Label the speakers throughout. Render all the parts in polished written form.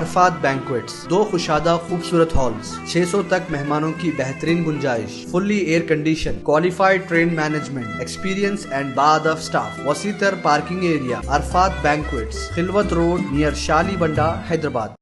Speaker 1: عرفات بینکویٹس، 2 کشادہ خوبصورت ہالز، 600 تک مہمانوں کی بہترین گنجائش، fully air condition, qualified train management, experience and بہادر سٹاف، وسیع تر parking area. Arafat banquets, Khilwat road near Shali Banda, Hyderabad.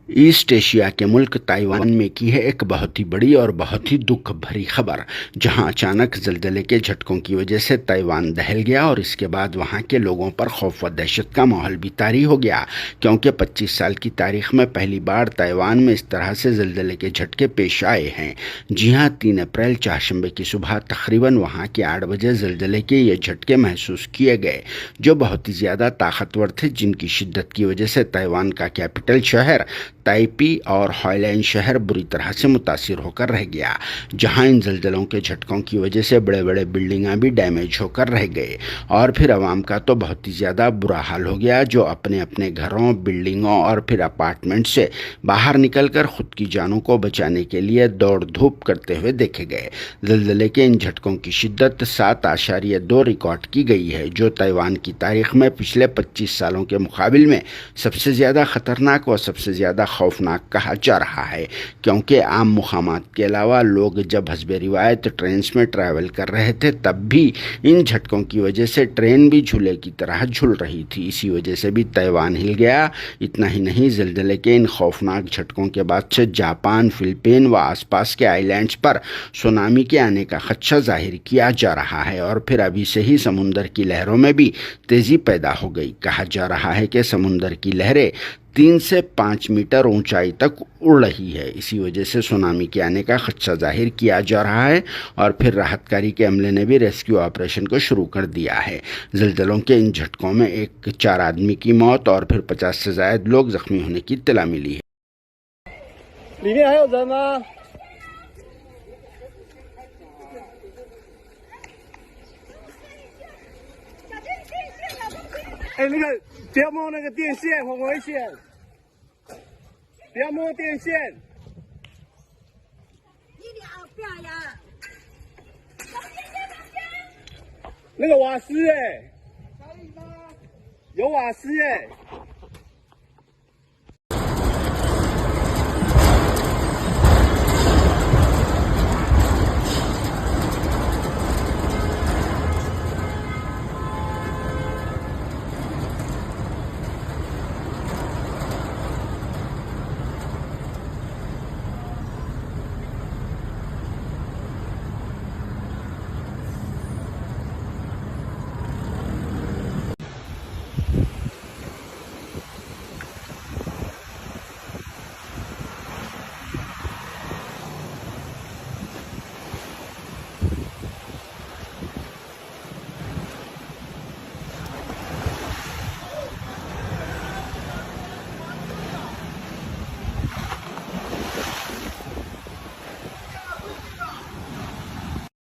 Speaker 2: East Asia کے ملک تائیوان میں کی ہے ایک بہت ہی بڑی اور بہت ہی دکھ بھری خبر، جہاں اچانک زلزلے کے جھٹکوں کی وجہ سے تائیوان دہل گیا اور اس کے بعد وہاں کے لوگوں پر خوف و دہشت کا ماحول بھی طاری ہو گیا، کیونکہ 25 سال کی تاریخ میں پہلی بار تائیوان میں اس طرح سے زلزلے کے جھٹکے پیش آئے ہیں۔ جی ہاں، 3 اپریل چہارشنبے کی صبح تقریباً وہاں کے 8 بجے زلزلے کے یہ جھٹکے محسوس کیے گئے، جو بہت ہی زیادہ طاقتور تھے، جن کی شدت کی وجہ سے تائیوان کا کیپٹل شہر تائپی اور ہائیلینڈ شہر بری طرح سے متاثر ہو کر رہ گیا، جہاں ان زلزلوں کے جھٹکوں کی وجہ سے بڑے بڑے بلڈنگاں بھی ڈیمیج ہو کر رہ گئے، اور پھر عوام کا تو بہت ہی زیادہ برا حال ہو گیا، جو اپنے اپنے گھروں، بلڈنگوں اور پھر اپارٹمنٹ سے باہر نکل کر خود کی جانوں کو بچانے کے لیے دوڑ دھوپ کرتے ہوئے دیکھے گئے۔ زلزلے کے ان جھٹکوں کی شدت 7.2 ریکارڈ کی گئی ہے، جو تائیوان کی تاریخ میں پچھلے 25 سالوں کے مقابل میں سب سے زیادہ خطرناک و سب سے زیادہ خوفناک کہا جا رہا ہے، کیونکہ عام مقامات کے علاوہ لوگ جب حسب روایت ٹرینز میں ٹریول کر رہے تھے، تب بھی ان جھٹکوں کی وجہ سے ٹرین بھی جھولے کی طرح جھول رہی تھی۔ اسی وجہ سے بھی تائیوان ہل گیا۔ اتنا ہی نہیں، زلزلے کے ان خوفناک جھٹکوں کے بعد سے جاپان، فلپین و آس پاس کے آئی لینڈز پر سونامی کے آنے کا خدشہ ظاہر کیا جا رہا ہے، اور پھر ابھی سے ہی سمندر کی لہروں میں بھی تیزی پیدا ہو گئی۔ کہا جا رہا ہے کہ سمندر کی لہریں 3 سے 5 میٹر اونچائی تک اڑ رہی ہے۔ اسی وجہ سے سونامی کے آنے کا خدشہ ظاہر کیا جا رہا ہے، اور پھر راحت کاری کے عملے نے بھی ریسکیو آپریشن کو شروع کر دیا ہے۔ زلزلوں کے ان جھٹکوں میں 4 آدمی کی موت اور پھر 50 سے زائد لوگ زخمی ہونے کی اطلاع ملی ہے۔
Speaker 3: 不要摸那个电线，很危险！不要摸电线。那个瓦斯有瓦斯